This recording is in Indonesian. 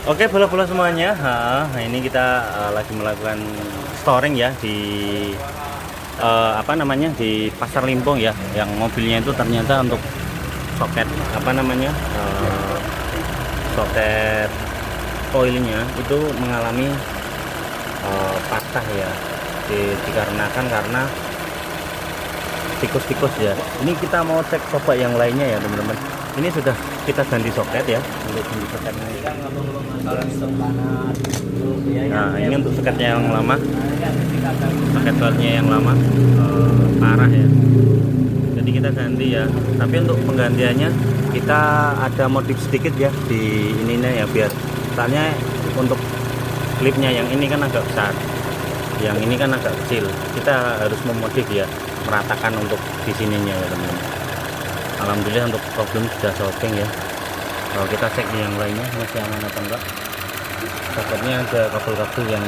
Oke, bola-bola semuanya. Nah, ini kita lagi melakukan storing ya di apa namanya, di Pasar Limpong ya. Yang mobilnya itu ternyata untuk soket apa namanya, soket koilnya itu mengalami patah ya. Dikarenakan karena tikus-tikus ya. Ini kita mau cek coba yang lainnya ya teman-teman. Ini sudah kita ganti soket ya, untuk ganti soket ini. Nah, ini untuk soketnya yang lama, soket bautnya yang lama parah ya. Jadi kita ganti ya. Tapi untuk penggantiannya kita ada modif sedikit ya di ininya ya, biar soalnya untuk klipnya yang ini kan agak besar, yang ini kan agak kecil. Kita harus memodif ya, meratakan untuk di sininya ya teman-teman. Alhamdulillah untuk problem sudah solving ya. Kalau kita cek yang lainnya masih aman atau enggak. Takutnya ada kabel-kabel yang